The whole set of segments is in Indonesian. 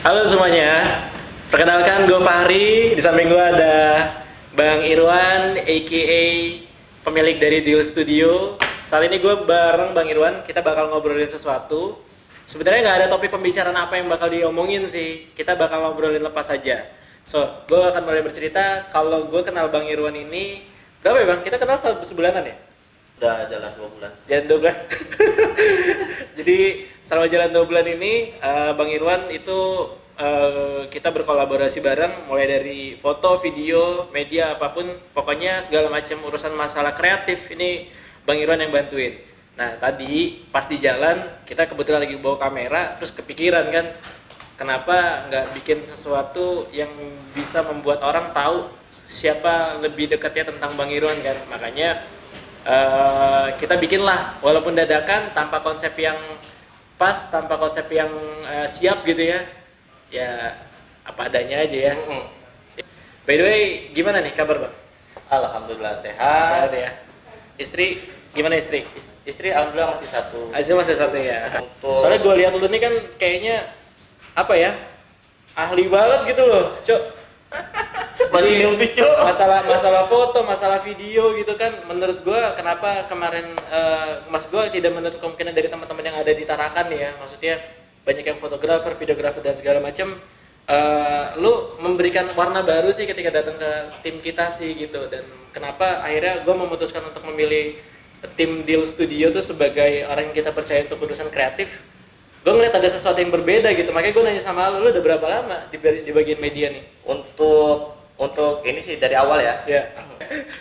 Halo semuanya, perkenalkan gue Fahri, di samping gue ada Bang Irwan, aka pemilik dari Deal Studio. Saat ini gue bareng Bang Irwan, kita bakal ngobrolin sesuatu. Sebenarnya nggak ada topik pembicaraan apa yang bakal diomongin sih, kita bakal ngobrolin lepas aja. So, gue akan mulai bercerita. Kalau gue kenal Bang Irwan ini, berapa ya Bang? Kita kenal sebulanan ya? Udah jalan 2 bulan. Jalan 2 bulan. Jadi selama jalan 2 bulan ini Bang Irwan itu kita berkolaborasi bareng, mulai dari foto, video, media apapun, pokoknya segala macam urusan masalah kreatif ini Bang Irwan yang bantuin. Nah tadi pas di jalan kita kebetulan lagi bawa kamera, terus kepikiran kan kenapa nggak bikin sesuatu yang bisa membuat orang tahu siapa lebih dekatnya tentang Bang Irwan kan, makanya kita bikinlah walaupun dadakan, tanpa konsep yang pas, tanpa konsep yang siap gitu ya, ya apa adanya aja ya. By the way, gimana nih kabar Bang? Alhamdulillah Sehat sehat. ya. Istri gimana istri? Istri alhamdulillah masih satu. Hasil masih satu ya. Untuk Soalnya gue lihat lu nih kan kayaknya apa ya, ahli banget gitu loh Cok. masih mimpi cuk. Masalah foto, masalah video gitu kan, menurut gue kenapa kemarin mas gue tidak menutup kemungkinan dari teman-teman yang ada di Tarakan nih ya, maksudnya banyak yang fotografer, videografer dan segala macam, lu memberikan warna baru sih ketika datang ke tim kita sih gitu. Dan kenapa akhirnya gue memutuskan untuk memilih tim Deal Studio tuh sebagai orang yang kita percaya untuk urusan kreatif. Gue ngeliat ada sesuatu yang berbeda gitu, makanya gue nanya sama lu udah berapa lama di bagian media nih? Untuk ini sih dari awal ya. Ya.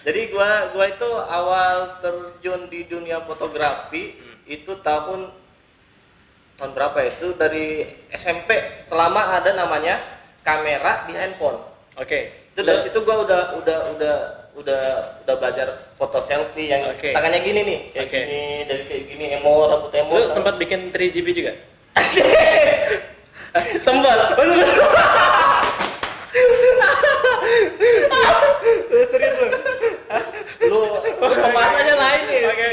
Jadi gua itu awal terjun di dunia fotografi itu tahun berapa ya? Itu dari SMP, selama ada namanya kamera di handphone. Oke. Itu dari situ gua udah belajar foto selfie yang Oke. tangannya gini nih, kayak Oke. gini, dari kayak gini, rambut emo. Lu sempat bikin 3GP juga? Sempat. Serius lu? Lu pembahasannya lain nih. Oke.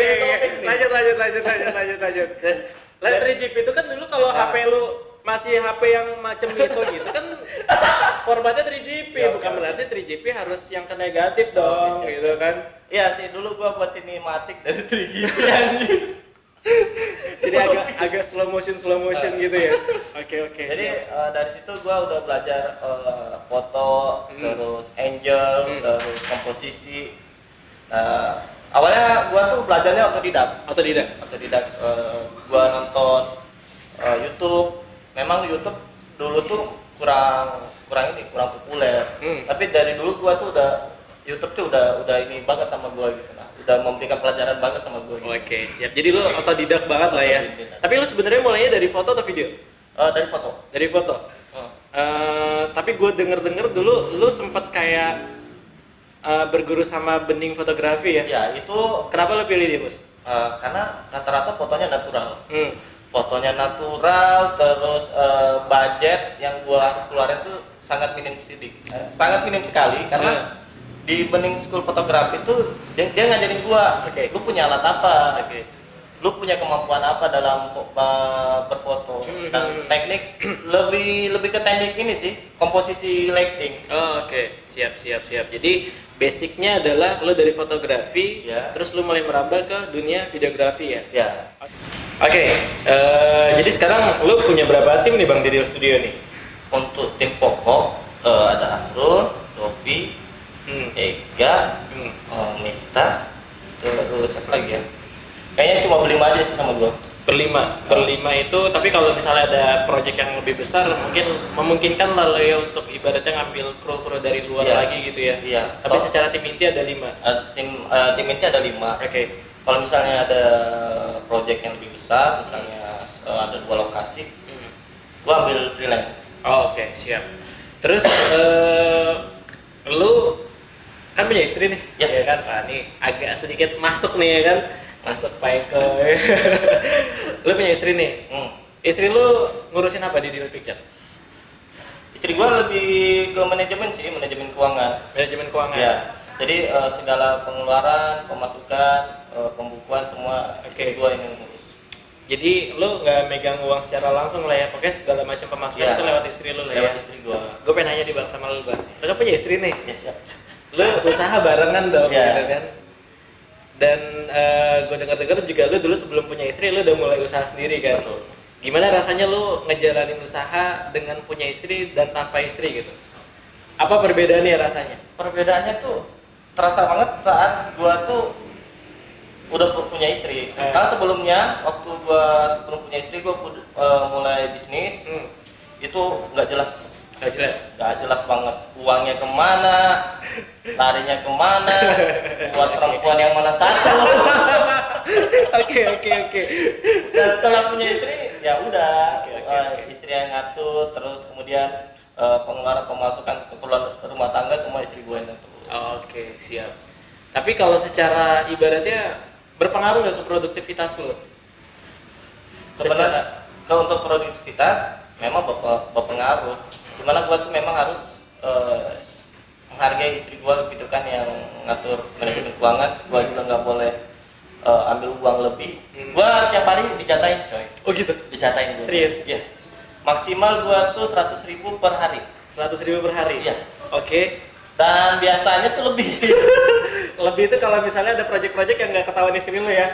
Lanjut. Lah 3GP itu kan dulu kalau HP lu masih HP yang macam gitu kan formatnya 3GP, Ya, bukan oke. berarti 3GP harus yang ke negatif dong, Oke, siap, gitu siap. kan. Iya sih, dulu gua buat sinematik dari 3GP anjing. Jadi agak slow motion gitu ya. Oke. Jadi Siap. dari situ gua udah belajar foto, terus angel, terus komposisi. Nah, awalnya gua tuh belajarnya otodidak. Otodidak. Gua nonton YouTube. Memang YouTube dulu tuh kurang populer. Tapi dari dulu gua tuh YouTube tuh udah ini banget sama gua gitu. Nah, udah memberikan pelajaran banget sama gua gitu. Oke, siap. Jadi lu otodidak banget lah ya. Otodidak. Tapi lu sebenarnya mulainya dari foto atau video? Dari foto. Dari foto. Tapi gue denger dulu lu sempet kayak berguru sama Bening fotografi ya. Ya, itu Kenapa lu pilih dia, Bos? karena rata-rata fotonya natural. Hmm. Fotonya natural, terus budget yang gua harus keluarin tuh sangat minim sekali karena di Bening School Fotografi tuh dia ngajarin gua, Oke. lu punya alat apa, Oke. lu punya kemampuan apa dalam berfoto, dan teknik lebih ke teknik ini sih, komposisi lighting. Oh, oke. Siap. Jadi basicnya adalah lu dari fotografi, Ya. terus lu mulai merambah ke dunia videografi ya. Ya, Oke. Jadi sekarang lu punya berapa tim nih Bang di Deal Studio nih? untuk tim pokok ada Asrul, Dopi, Ega, Miftah, terus siapa lagi ya? Kayaknya cuma berlima aja sih sama gua. Berlima itu, tapi kalau misalnya ada project yang lebih besar mungkin memungkinkan lah lo ya untuk ibaratnya ngambil kru dari luar Iya. lagi gitu ya. Iya. Tapi secara tim inti ada 5. Tim inti ada 5. Oke. Kalau misalnya ada project yang lebih besar, misalnya ada 2 lokasi, gua ambil freelance. Oh, oke, siap. Terus lu kan punya istri nih, Ya. ya kan? Wah, nih agak sedikit masuk nih ya kan? Masuk Pak Eko. Lu punya istri nih. Istri lu ngurusin apa di Deal Picture? Istri gua lebih ke manajemen sih, manajemen keuangan. Manajemen keuangan. Ya. Jadi segala pengeluaran, pemasukan, pembukuan semua Oke. istri gua yang ngurus. Jadi lu nggak megang uang secara langsung lah ya, pokoknya segala macam pemasukan itu lewat istri lu lah ya. Lewat istri gua. Gue pengen nanya nih bang sama lu bang, lu kan punya istri nih, Ya siap. lu usaha barengan dong Iya. gitu kan. Dan gue dengar-dengar juga lu dulu sebelum punya istri lu udah mulai usaha sendiri kan. Betul. Gimana rasanya lu ngejalanin usaha dengan punya istri dan tanpa istri gitu? Apa perbedaannya rasanya? Perbedaannya tuh terasa banget saat gua tuh udah punya istri. Karena sebelumnya waktu gua sebelum punya istri gua mulai bisnis itu nggak jelas, nggak jelas banget uangnya kemana, larinya kemana, buat perempuan yang mana satu. Oke. Dan setelah punya istri ya udah Oke. istri yang ngatur, terus kemudian pengeluaran pemasukan keperluan rumah tangga semua istri gue yang ngatur. Oke, siap. Tapi kalau secara ibaratnya berpengaruh nggak ke produktivitas lo? Sebenarnya kalau untuk produktivitas memang berpengaruh. Dimana gue tuh memang harus menghargai istri gue gitu kan yang ngatur manajemen keuangan. Gue juga nggak boleh ambil uang lebih. Gue tiap hari dijatain coy. Oh gitu? Dijatain. Serius? Iya. Maksimal gue tuh 100.000 per hari. 100.000 per hari? Iya. Oke. Dan biasanya tuh lebih. Lebih itu kalau misalnya ada project-project yang nggak ketahuan istri lo ya?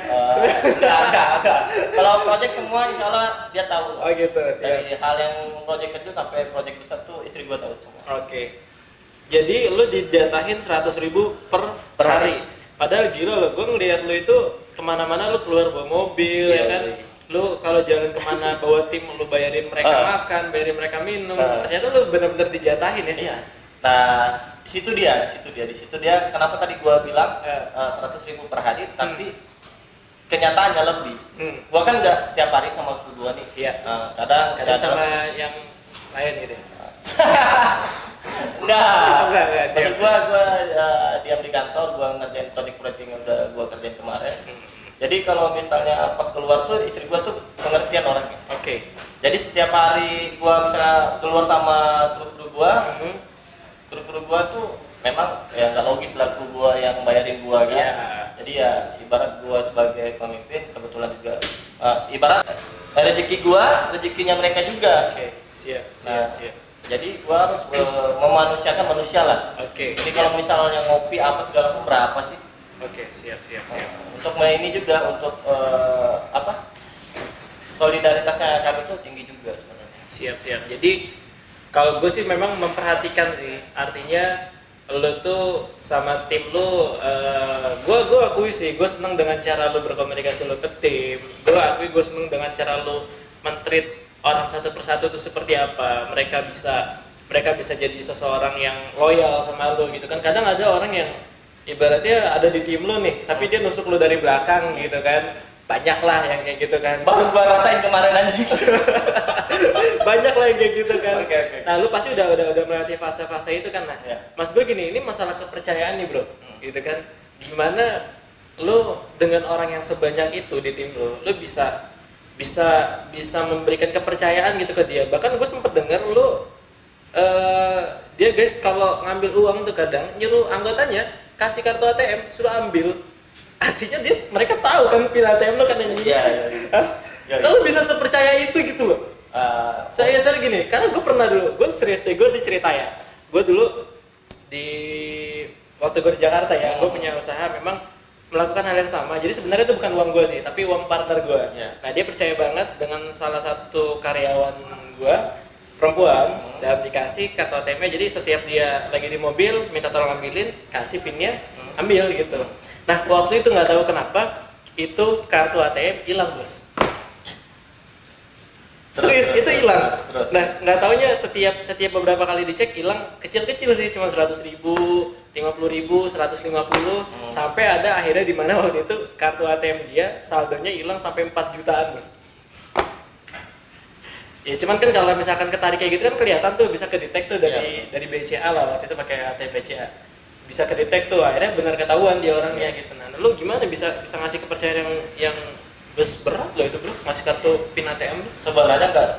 Enggak. Kalau project semua insya Allah dia tahu. Oh gitu, siap. Dari hal yang project kecil sampai project besar tuh istri gua tahu semua. Oke. Jadi lu dijatahin 100.000 per hari. Padahal gila lo, gue ngeliat lu itu kemana-mana lu keluar bawa mobil ya kan? Lu kalau jalan kemana bawa tim, lu bayarin mereka makan, bayarin mereka minum. Ternyata lu benar-benar dijatahin ya? Iya. Nah, di situ dia. Kenapa tadi gua bilang 100.000 per hari, tapi kenyataannya lebih. Gua kan nggak setiap hari sama kru gua nih. Iya. Kadang sama yang lain gitu ya? Enggak. Siap. Maksud gua diam di kantor, gua ngerjain project yang udah gua kerjain kemarin. Jadi kalau misalnya pas keluar tuh istri gua tuh pengertian orangnya. Oke. Jadi setiap hari gua misalnya keluar sama kru gua, kru gua tuh memang ya nggak logis lah kru gua yang bayarin gua kan. Jadi ya ibarat gua sebagai pemimpin kebetulan juga ibarat rezeki gua, rezekinya mereka juga. Oke, siap. Jadi gua harus memanusiakan manusia lah. Oke. Jadi kalau misalnya ngopi apa segala macam berapa sih? Oke, siap. Untuk ini juga untuk solidaritasnya kami tuh tinggi juga sebenarnya. Siap. Jadi kalau gue sih memang memperhatikan sih, artinya lo tuh sama tim lo, gue akui sih, gue seneng dengan cara lo berkomunikasi lo ke tim. Gue seneng dengan cara lo men-treat orang satu persatu itu seperti apa. Mereka bisa jadi seseorang yang loyal sama lo gitu kan. Kadang ada orang yang ibaratnya ada di tim lo nih, tapi dia nusuk lo dari belakang gitu kan. Banyak lah yang kayak gitu kan. Baru gua rasain kemarin anjing. Banyak lah yang kayak gitu kan. Oke. Nah lu pasti udah melewati fase-fase itu kan. Nah mas gue gini, ini masalah kepercayaan nih bro, gitu kan. Gimana lu dengan orang yang sebanyak itu di tim lu bisa memberikan kepercayaan gitu ke dia. Bahkan gue sempet denger lu dia guys kalau ngambil uang tuh kadang nyuruh anggotanya kasih kartu ATM suruh ambil. Artinya mereka tahu kan pin ATM lo kan yang ini. Iya. Kalau bisa sepercaya itu gitu loh. Saya gini, karena gue pernah dulu, gue serius deh, gue dicerita ya. Gue dulu waktu gue di Jakarta ya, gue punya usaha memang melakukan hal yang sama. Jadi sebenarnya itu bukan uang gue sih, tapi uang partner gue. Nah dia percaya banget dengan salah satu karyawan gue perempuan dan dikasih kartu ATM-nya. Jadi setiap dia lagi di mobil minta tolong ambilin, kasih pinnya, ambil gitu. Nah waktu itu nggak tahu kenapa itu kartu ATM hilang bos. Serius itu hilang. Nah nggak taunya setiap beberapa kali dicek hilang kecil-kecil sih, cuma 100.000, 50.000, 150, sampai ada akhirnya di mana waktu itu kartu ATM dia saldonya hilang sampai 4 jutaan bos. Ya cuman kan kalau misalkan ketarik kayak gitu kan kelihatan tuh, bisa kedetek tuh dari BCA lah, waktu itu pakai ATM BCA. Bisa kedetek tuh, akhirnya benar ketahuan dia orangnya gitu. Nah lu gimana bisa ngasih kepercayaan yang berat loh itu bro, ngasih kartu pin ATM? Sebenarnya enggak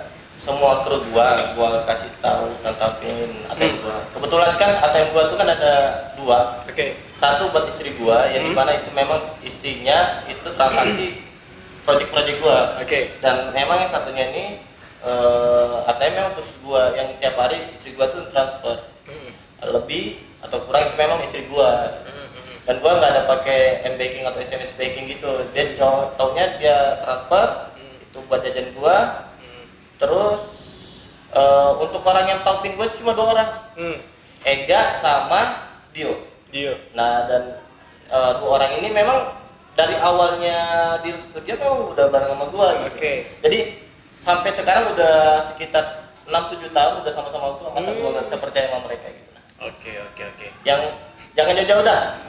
semua kru gua kasih tahu tentang pin ATM gua. Kebetulan kan ATM gua tuh kan ada 2. Oke. Satu buat istri gua yang dimana itu memang istrinya itu transaksi project gua. Oke. Dan memang yang satunya ini ATM memang khusus gua, yang tiap hari istri gua tuh transfer lebih atau kurang itu memang istri gua. Dan gua nggak ada pakai m-banking atau SMS banking gitu. Dia taunya dia transfer itu buat jajan gua. Terus untuk orang yang tahu pin gua cuma 2 orang, Ega sama Dio. Nah, dan 2 orang ini memang dari awalnya di studio memang udah bareng sama gua gitu. Jadi sampai sekarang udah sekitar 6-7 tahun udah sama-sama gua, masa gua nggak bisa percaya sama mereka gitu. Oke. Yang jangan jauh-jauh dah.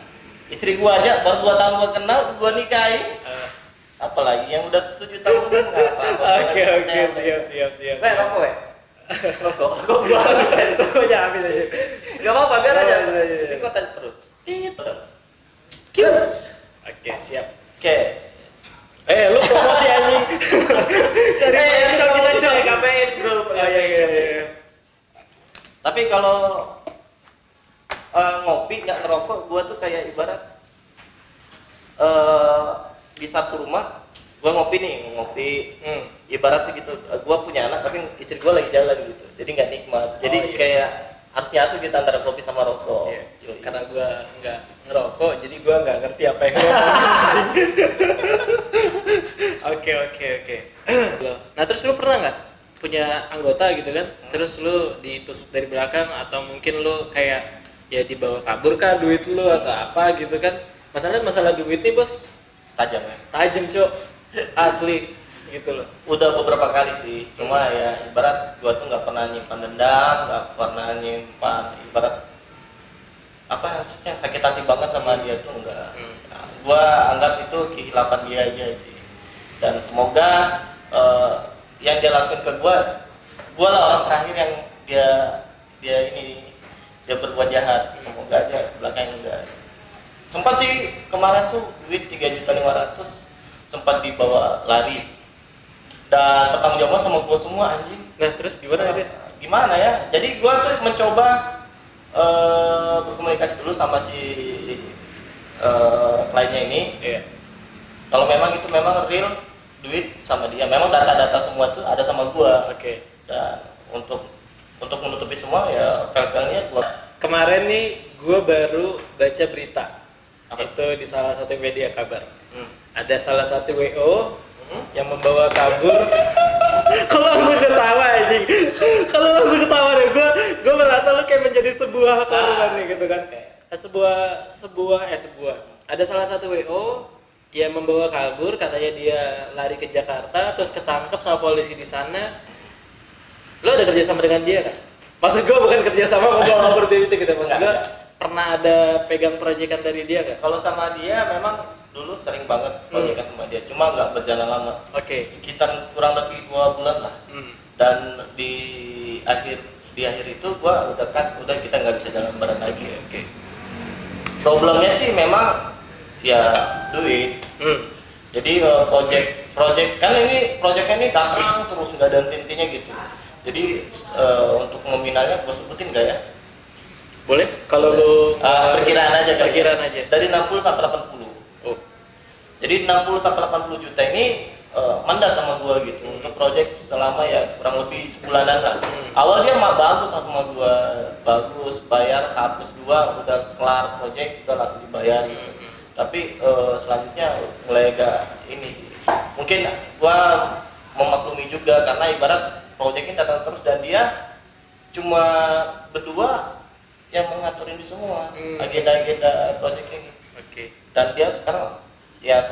Istri gua aja baru 2 tahun gua kenal, gua nikahin. Apalagi yang udah 7 tahun kan nggak apa-apa. Oke, siap. Rokok ya? Rokok gua Pokoknya habis aja. nggak apa-apa, biar aja. Iya. Ikutan terus. Kius. Oke, siap. Oke. Lu promosi anjing. Dari kita coy. KPN bro. Iya. Tapi kalau ngopi nggak ngerokok, gua tuh kayak ibarat di satu rumah gua ngopi, ibarat tuh gitu, gua punya anak tapi istri gua lagi jalan gitu, jadi nggak nikmat. Jadi kayak harus nyatu gitu antara kopi sama rokok. Karena gua nggak ngerokok, jadi gua nggak ngerti apa yang ngomong. Oke. Nah, terus lu pernah nggak punya anggota gitu kan? Terus lu ditusuk dari belakang atau mungkin lu kayak ya dibawa kabur kah duit lu atau apa gitu kan? Masalah duit nih bos, Tajam ya. tajam cok, asli gitu loh. Udah beberapa kali sih, cuma ya ibarat gua tuh nggak pernah nyimpan dendam, nggak pernah nyimpan ibarat apa maksudnya sakit hati banget sama dia tuh enggak. Nah, gua anggap itu kehilapan dia aja sih. Dan semoga yang dia lakuin ke gua lah orang terakhir yang dia berbuat jahat. Semoga aja ke belakang enggak. Sempat sih kemarin tuh duit 3.500.000 sempat dibawa lari. Dan bertanggung jawab sama gua semua anjing. Nah, terus gimana ini? Gimana ya? Jadi gua tuh mencoba berkomunikasi dulu sama si kliennya ini. Kalau memang itu memang real duit sama dia, memang data-data semua tuh ada sama gua. Dan untuk menutupi semua ya file-filenya gua. Kemarin nih gua baru baca berita. Itu di salah satu media kabar. Ada salah satu WO yang membawa kabur. Kalau langsung ketawa anjing. Kalau langsung ketawa deh, gue merasa lu kayak menjadi sebuah korban nih gitu kan. Sebuah. Ada salah satu WO yang membawa kabur, katanya dia lari ke Jakarta terus ketangkep sama polisi di sana. Lo ada kerja sama dengan dia kan? Maksud gue bukan kerja sama membawa kabur duit itu gitu. Maksud gue pernah ada pegang proyekan dari dia kan? Kalau sama dia memang dulu sering banget proyekan sama dia, cuma nggak berjalan lama. Sekitar kurang lebih 2 bulan lah. Dan di akhir itu gua udah kita nggak bisa jalan bareng lagi. Problemnya sih memang ya duit. Jadi project kan ini projectnya ini datang terus nggak ada henti-hentinya gitu. Jadi untuk nominalnya gua sebutin nggak ya? Boleh, kalau lu perkiraan aja. Dari 60 sampai 80. Jadi 60 sampai 80 juta ini mandat sama gua gitu untuk project selama ya kurang lebih sebulanan lah. Awal dia mah bagus sama gua, bagus, bayar H+2 udah kelar project udah langsung dibayar gitu. Tapi selanjutnya mulai agak ini sih. Mungkin gua memaklumi juga karena ibarat project ini datang terus dan dia cuma berdua yang mengatur ini semua agenda-agenda project ini. Dan dia sekarang ya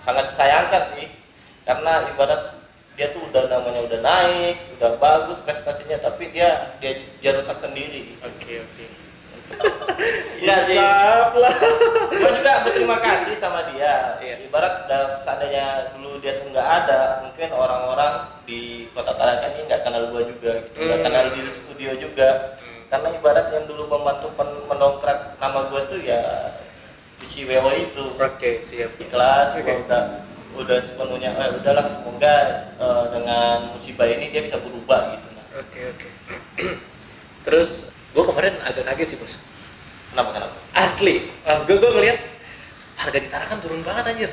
sangat disayangkan sih karena ibarat dia tuh udah namanya udah naik, udah bagus prestasinya, tapi dia rusak sendiri. Iya sih. Gua juga berterima kasih sama dia. Ibarat seandainya dulu dia tuh nggak ada, mungkin orang-orang di Kota Tarakan ini nggak kenal gua juga, gitu. Nggak kenal di studio juga. Karena ibarat yang dulu membantu mendongkrak nama gua tuh ya si WO itu. Siap. Ikhlas, udah sepenuhnya udahlah semoga dengan musibah ini dia bisa berubah gitu. Terus gue kemarin agak kaget sih bos. Kenapa? Asli, pas gue ngeliat harga di Tarakan turun banget anjir.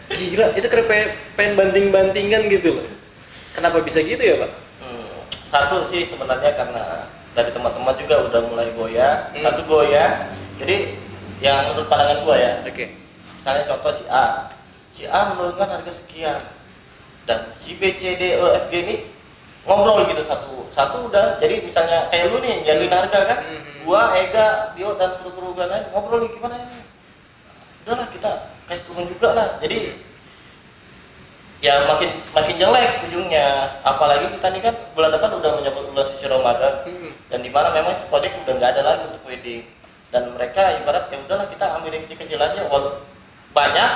Gila, itu kayak pengen banting-bantingan gitu loh. Kenapa bisa gitu ya, Pak? Satu sih sebenarnya karena dari teman-teman juga udah mulai goyah. Satu goyah. Jadi yang menurut pandangan gua ya. Oke. Misalnya contoh si A menurunkan harga sekian dan si B C D E F G ini ngobrol gitu satu udah. Jadi misalnya kayak lu nih jatuhin harga kan, gua Ega Dio dan kru-kru lain ngobrol nih gimana ini, udahlah kita kasih turun juga lah. Jadi ya makin jelek ujungnya, apalagi kita nih kan bulan depan udah menyambut bulan suci Ramadan dan di mana memang itu proyek udah nggak ada lagi untuk wedding, dan mereka ibarat ya udahlah kita ambil yang kecil-kecil aja, walaupun banyak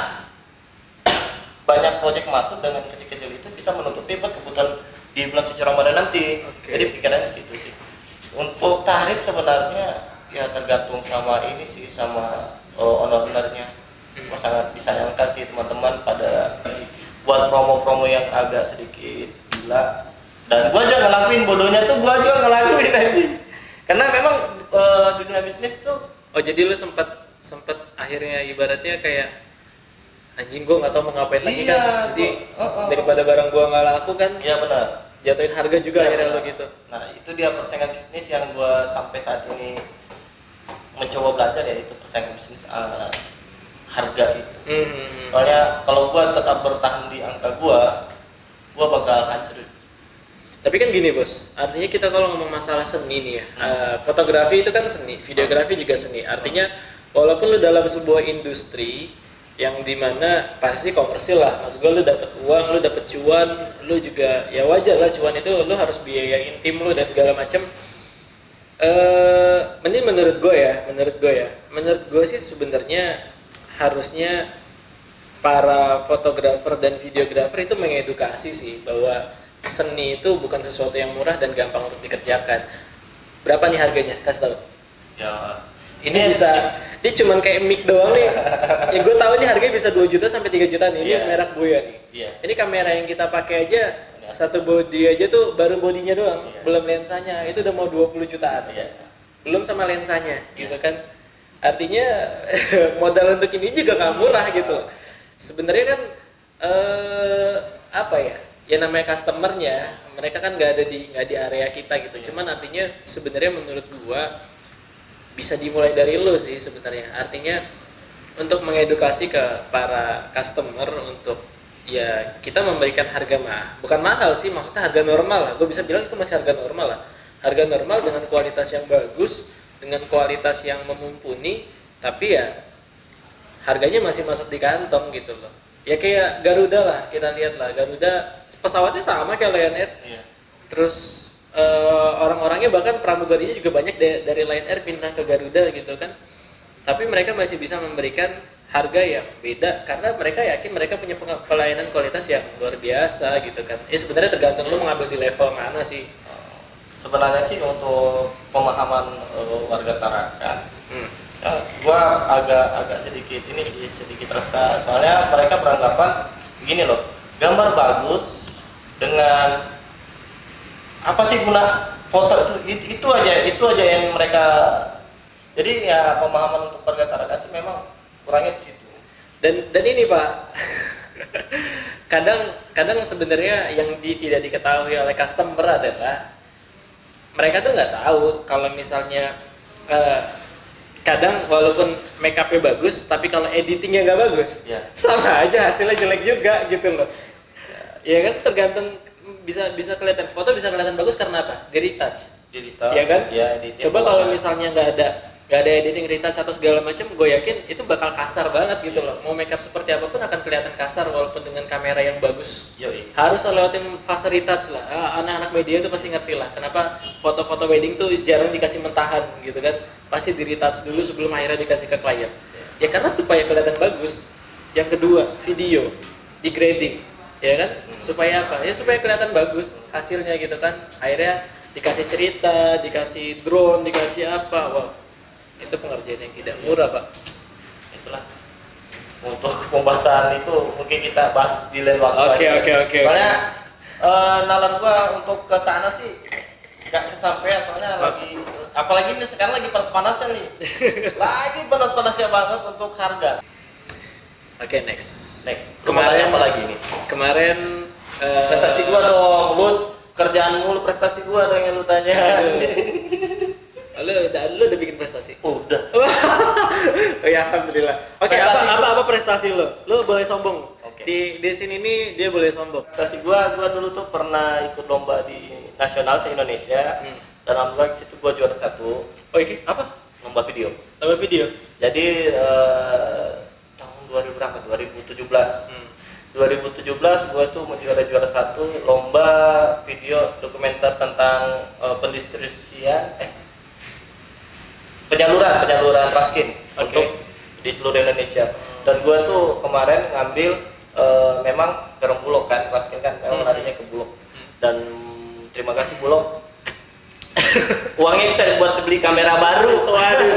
proyek masuk dengan kecil-kecil itu bisa menutupi buat kebutuhan di bulan suci Ramadan nanti. Jadi pikirannya di situ sih. Untuk tarif sebenarnya ya tergantung sama ini sih, sama owner-ownernya. Sangat disayangkan sih teman-teman pada buat promo-promo yang agak sedikit gila, dan gua juga ngelakuin bodohnya tuh, gua juga ngelakuin anjing, karena memang dunia bisnis tuh. Oh, jadi lu sempet akhirnya ibaratnya kayak anjing gua nggak tahu mau ngapain lagi kan, jadi daripada barang gua nggak laku kan. Iya benar, jatuhin harga juga ya, akhirnya benar. lo gitu. Nah itu dia persaingan bisnis yang gua sampai saat ini mencoba belajar, yaitu persaingan bisnis harga itu. Soalnya kalau gua tetap bertahan di angka gua bakal hancur. Tapi kan gini bos, artinya kita kalau ngomong masalah seni nih ya, fotografi itu kan seni, videografi juga seni. Artinya walaupun lu dalam sebuah industri yang dimana pasti komersil lah, maksud gue lu dapat uang, lu dapat cuan, lu juga ya wajar lah cuan itu, lu harus biayain tim lu dan segala macam. Mending menurut gue sih sebenarnya harusnya para fotografer dan videografer itu mengedukasi sih bahwa seni itu bukan sesuatu yang murah dan gampang untuk dikerjakan. Berapa nih harganya? Kasih tahu. Ya, ini bisa, ini cuman kayak mic doang nih. Ya gue tahu nih harganya bisa 2 juta sampai 3 juta nih. Ini merek Boya nih. Ini kamera yang kita pakai aja satu body aja tuh baru bodinya doang, belum lensanya. Itu udah mau 20 jutaan. Belum sama lensanya gitu kan. Artinya modal untuk ini juga nggak murah gitu. Sebenarnya kan apa ya? Ya namanya customernya, mereka kan nggak di area kita gitu. Cuman artinya sebenarnya menurut gua bisa dimulai dari lo sih sebenarnya. Artinya untuk mengedukasi ke para customer untuk ya kita memberikan harga bukan mahal sih, maksudnya harga normal lah. Gue bisa bilang itu masih harga normal lah. Harga normal dengan kualitas yang bagus, dengan kualitas yang memumpuni, tapi ya harganya masih masuk di kantong gitu loh. Ya kayak Garuda lah, kita lihat lah, Garuda pesawatnya sama kayak Lion Air. Terus orang-orangnya bahkan pramugarinya juga banyak dari Lion Air pindah ke Garuda gitu kan. Tapi mereka masih bisa memberikan harga yang beda karena mereka yakin mereka punya pelayanan kualitas yang luar biasa gitu kan. Sebenarnya tergantung lu mengambil di level mana sih. Sebenarnya sih untuk pemahaman warga Tarakan, ya, gua agak sedikit resah. Soalnya mereka beranggapan gini loh, gambar bagus dengan apa sih guna foto itu aja yang mereka. Jadi ya pemahaman untuk warga Tarakan sih memang kurangnya di situ. Dan ini Pak, kadang sebenarnya yang tidak diketahui oleh customer adalah mereka tuh nggak tahu kalau misalnya kadang walaupun make upnya bagus tapi kalau editingnya nggak bagus, sama aja hasilnya jelek juga gitu loh. Ya kan tergantung, bisa kelihatan foto bisa kelihatan bagus karena apa? Di retouch. Ya kan? Coba kalau misalnya nggak ada editing, retouch atau segala macam, gue yakin itu bakal kasar banget gitu loh. Mau makeup seperti apapun akan kelihatan kasar walaupun dengan kamera yang bagus. Harus lewatin fase retouch lah. Anak-anak media itu pasti ngerti lah kenapa foto-foto wedding tuh jarang dikasih mentahan gitu kan. Pasti di retouch dulu sebelum akhirnya dikasih ke klien. Ya karena supaya kelihatan bagus. Yang kedua, video di grading, ya kan? Supaya apa? Ya supaya kelihatan bagus hasilnya gitu kan. Akhirnya dikasih cerita, dikasih drone, dikasih apa. Wow. Itu pengerjaan yang tidak murah Pak. Itulah untuk pembahasan itu mungkin kita bahas di lain waktu. Oke. Soalnya nalar gua untuk ke sana sih nggak kesampaian, soalnya lagi apalagi ini sekarang lagi panas-panasnya nih. Lagi panas-panasnya banget untuk harga. Oke, next. Kemarin apa lagi nih? Kemarin Prestasi gua dong, lu kerjaan mulu prestasi gua dong yang lu tanya. lu udah bikin prestasi? Udah. Oh ya, alhamdulillah. Oke, apa prestasi lu? Lu boleh sombong. Oke. Di sini nih dia boleh sombong. Prestasi gua dulu tuh pernah ikut lomba di nasional se-Indonesia. Dan alhamdulillah di situ gua juara 1. Oh, ini apa? Lomba video. Lomba video. Jadi tahun 2000 berapa? 2017. 2017 gua tuh juara 1 lomba video dokumenter tentang pendistribusian penyaluran raskin untuk di seluruh Indonesia. Dan gua tuh kemarin ngambil memang Perum Bulog kan, raskin kan memang larinya ke Bulog. Dan terima kasih Bulog. Uangnya bisa dibuat beli kamera baru. Waduh.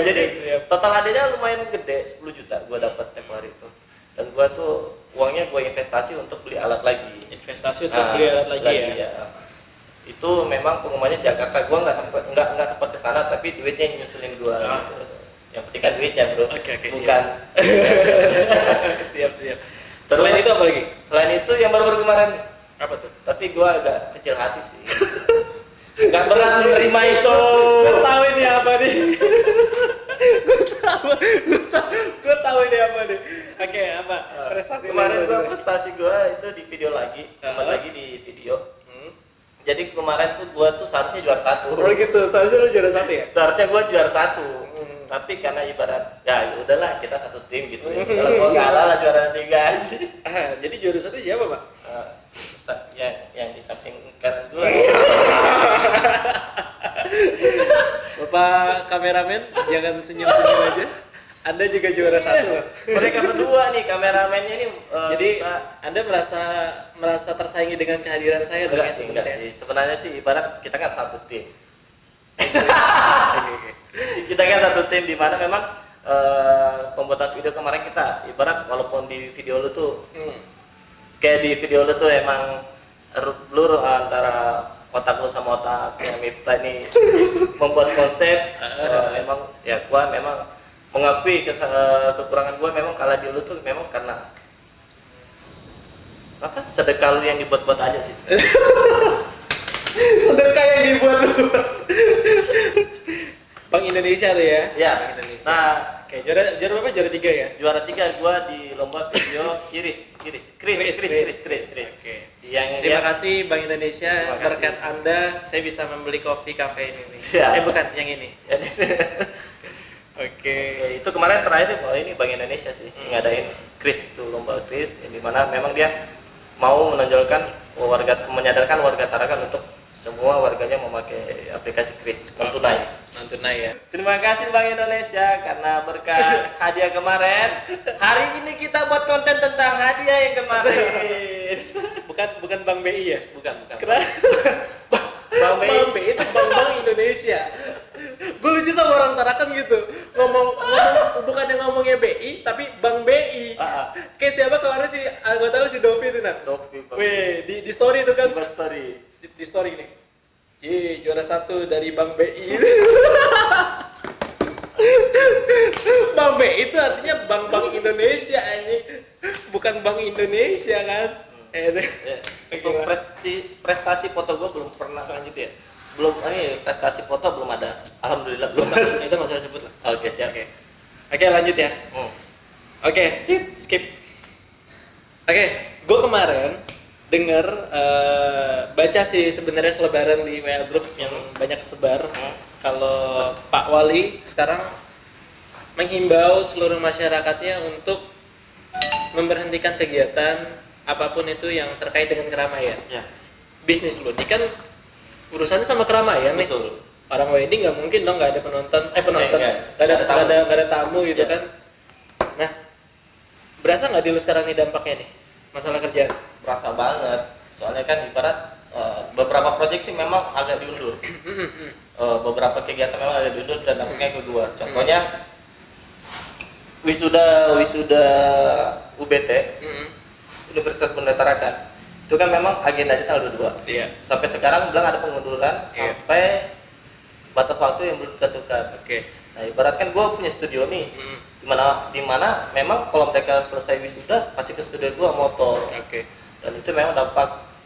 Jadi total hadiahnya lumayan gede, 10 juta gua dapat tempo hari itu. Dan gua tuh uangnya gua investasi untuk beli alat lagi. Investasi untuk beli alat lagi ya. Itu memang pengumumannya di Jakarta, gua nggak sempat ke sana, tapi duitnya yang nyusulin gua. Gitu. Yang penting kan duitnya, bro. Oke, bukan. Siap. Terus, selain itu apa lagi? Selain itu yang baru-baru kemarin. Apa tuh? Tapi gua agak kecil hati sih. Nggak berat menerima itu. Gue tahu ini apa nih. Gue tahu ini apa nih. Oke, apa? Prestasi kemarin prestasi gua itu di video lagi, lagi di video. Jadi kemarin tuh gua tuh seharusnya juara 1. Oh gitu, seharusnya lu juara 1 ya? Seharusnya gua juara 1. Tapi karena ibarat ya udahlah kita satu tim gitu ya. Kalau gua kalah lah juara 3 aja. Jadi juara 1 siapa, Pak? Yang di samping kanan gua. Bapak kameramen, jangan senyum-senyum aja. Anda juga juara 1. Mereka berdua nih kameramennya ini. Jadi Anda merasa tersaingi dengan kehadiran saya? Enggak sih. Sebenarnya sih ibarat kita kan satu tim. Kita kan satu tim di mana memang pembuatan video kemarin kita ibarat walaupun di video lu tuh kayak di video lu tuh emang blur antara otak lu sama otaknya Miftah ini membuat konsep. Memang ya gua memang mengakui kekurangan gue memang kalah di lu tuh memang karena apa sedekah lu yang dibuat-buat aja sih. Sedekah yang dibuat-buat. Bank Indonesia tuh ya? Ya. Bank Indonesia. Nah, oke, juara berapa? Juara 3 ya? Juara 3 gua di lomba video Chris. Oke. Terima kasih Bank Indonesia, berkat Anda saya bisa membeli kopi kafe ini. Bukan, yang ini. Oke. Itu kemarin terakhir ini Bank Indonesia sih ngadain Chris itu lomba Chris di mana memang dia mau menonjolkan menyadarkan warga Tarakan untuk semua warganya memakai aplikasi Chris non tunai ya. Terima kasih Bank Indonesia karena berkat hadiah kemarin. Hari ini kita buat konten tentang hadiah yang kemarin. Bukan Bank BI ya? Bukan. Kenapa? Bank BI itu Bank Indonesia. Gue lucu sama orang Tarakan gitu, ngomong bukan yang ngomongnya BI tapi Bank BI. Kayak siapa kemarin si anggota lu si Dovi itu nah. Weh, di story itu kan. Di story ini. Juara 1 dari Bank BI. Bank BI itu artinya Bank Indonesia anjing. Bukan Bank Indonesia kan. Untuk prestasi foto gue belum pernah selanjutnya. Belum prestasi foto belum ada. Alhamdulillah belum. Itu nggak usah sebut lah. Oke, siap. Oke, lanjut ya. Oke, skip. Oke, gue kemarin dengar baca sih sebenarnya selebaran di WA group yang banyak kesebar kalau Pak Wali sekarang menghimbau seluruh masyarakatnya untuk memberhentikan kegiatan apapun itu yang terkait dengan keramaian. Ya. Bisnis lu, ini kan urusannya sama keramaian nih. Betul. Orang wedding nggak mungkin dong nggak ada penonton, nggak ada tamu gitu kan. Nah, berasa nggak di lu sekarang nih dampaknya nih masalah kerjaan? Berasa banget. Soalnya kan ibarat beberapa proyek sih memang agak diundur. Beberapa kegiatan memang agak diundur dan dampaknya ke gua. Contohnya wisuda UBT, Universitas Bunda Tarakan. Itu kan memang agendanya tanggal 22. Iya. Sampai sekarang bilang ada pengunduran sampai batas waktu yang belum ditentukan. Oke. Nah ibaratkan gue punya studio nih, dimana memang kalau mereka selesai wisuda pasti ke studio gue motor. Oke. Dan itu memang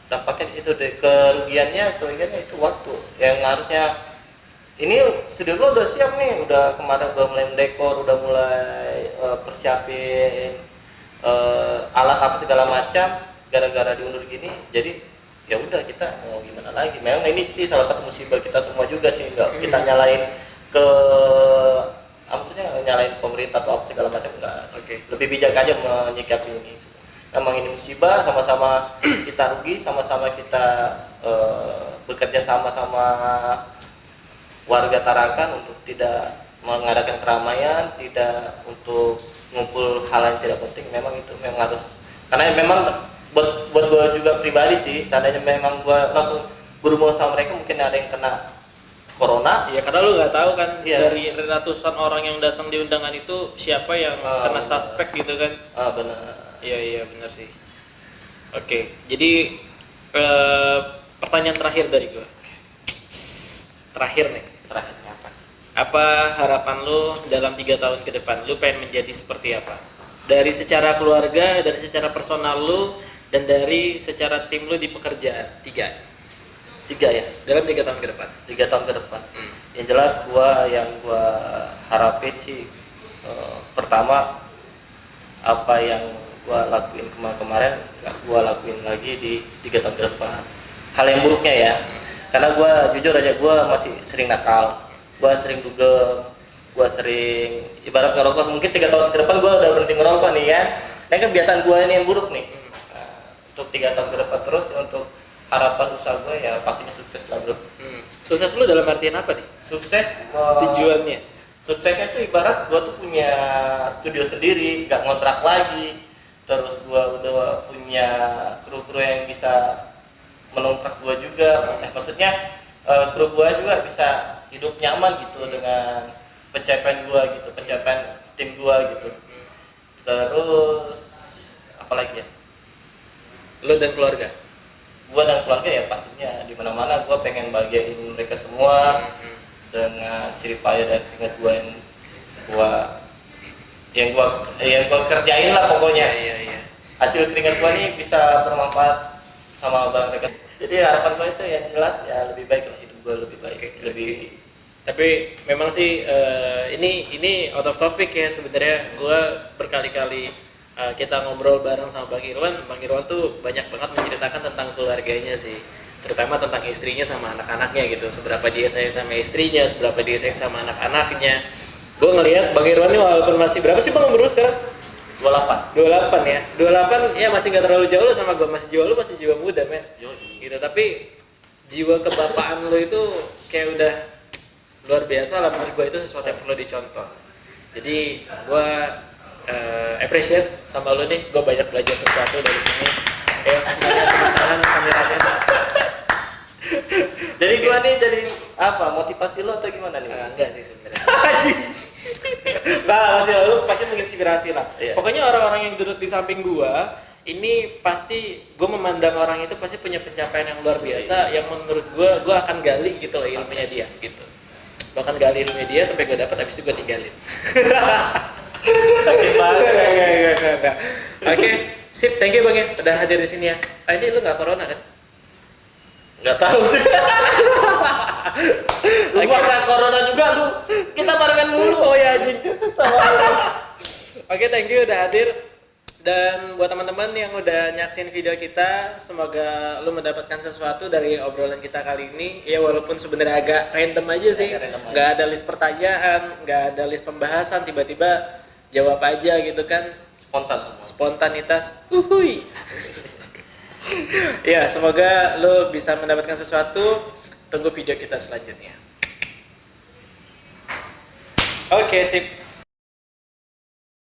dampaknya di situ deh. Kerugiannya itu waktu yang harusnya ini studio gue udah siap nih, udah kemarin udah mulai mendekor, udah mulai persiapin alat apa segala macam, gara-gara diundur gini jadi ya udah kita mau gimana lagi. Memang ini sih salah satu musibah kita semua juga sih, nggak kita nyalain ke maksudnya nyalain pemerintah atau apa segala macam, enggak. Lebih bijak aja menyikapi ini. Memang ini musibah, sama-sama kita rugi, sama-sama kita bekerja sama-sama warga Tarakan untuk tidak mengadakan keramaian, tidak untuk ngumpul hal yang tidak penting. Memang itu memang harus, karena memang buat gue juga pribadi sih, seandainya memang gue langsung berhubungan sama mereka mungkin ada yang kena corona. Iya, karena lu nggak tahu kan dari ratusan orang yang datang di undangan itu siapa yang kena suspek gitu kan. Benar. Iya benar sih. Oke, jadi pertanyaan terakhir dari gue. Terakhir nih. Terakhirnya apa? Apa harapan lu dalam 3 tahun ke depan? Lu pengen menjadi seperti apa? Dari secara keluarga, dari secara personal lu, dan dari secara tim lu di pekerjaan. 3 ya, dalam 3 tahun ke depan. 3 tahun ke depan. Yang jelas yang gua harapin sih pertama apa yang gua lakuin kemarin nggak gua lakuin lagi di 3 tahun ke depan. Hal yang buruknya ya. Karena gua jujur aja gua masih sering nakal. Gua sering dugem, gua sering ibarat ngerokok. Mungkin 3 tahun ke depan gua udah berhenti ngerokok nih kan. Nah, kebiasaan gua ini yang buruk nih. Untuk 3 tahun ke depan terus untuk harapan usaha gue ya pastinya sukses lah bro. Sukses lu dalam artian apa nih? Sukses tujuannya? Suksesnya itu ibarat gue tuh punya studio sendiri, gak ngontrak lagi. Terus gue udah punya kru-kru yang bisa menongkrak gue juga. Maksudnya kru gue juga bisa hidup nyaman gitu dengan pencapaian gue gitu, pencapaian tim gue gitu. Terus apa lagi ya? Lu dan keluarga? Gua dan keluarga ya pastinya di mana-mana gua pengen bahagiain mereka semua dengan ciri payah dan keringat gua yang gua kerjain lah pokoknya. Iya. Hasil keringat gua nih bisa bermanfaat sama mereka. Jadi harapan gua itu yang jelas ya lebih baik lah, hidup gua lebih baik. Tapi memang sih ini out of topic ya sebenarnya. Gua berkali-kali kita ngobrol bareng sama Bang Irwan tuh banyak banget menceritakan tentang keluarganya sih, terutama tentang istrinya sama anak-anaknya gitu, seberapa dia sayang sama istrinya, seberapa dia sayang sama anak-anaknya. Gue ngelihat Bang Irwan ini walaupun masih berapa sih Bang umur lu sekarang? 28 ya, 28 ya masih nggak terlalu jauh lu sama gue, masih jiwa muda men. Gitu, tapi jiwa kebapaan lu itu kayak udah luar biasa lah menurut gue, itu sesuatu yang perlu dicontoh. Jadi gue appreciate sama lo nih, gue banyak belajar sesuatu dari sini. Semuanya tepuk tangan kameranya. Jadi gue nih jadi apa, motivasi lo atau gimana nih? Enggak sih sebenarnya. Masih lo pasti menginspirasi lah. Iya. Pokoknya orang-orang yang duduk di samping gue ini pasti gue memandang orang itu pasti punya pencapaian yang luar biasa, yang menurut gue akan gali gitu loh ilmunya dia gitu. Gue akan gali ilmunya dia sampai gue dapat, habis itu gue tinggalin. Enggak. Oke, sip, thank you Bang ya udah hadir di sini ya. Ini lu nggak corona kan? Nggak tahu. Lu nggak corona juga lu. Kita barengan mulu. Oh ya anjing. Oke, thank you udah hadir. Dan buat teman-teman yang udah nyaksin video kita, semoga lu mendapatkan sesuatu dari obrolan kita kali ini. Ya walaupun sebenarnya agak random aja sih. Nggak ada list pertanyaan, nggak ada list pembahasan, tiba-tiba jawab aja gitu kan, spontanitas. Ya, semoga lo bisa mendapatkan sesuatu. Tunggu video kita selanjutnya. Oke, sip.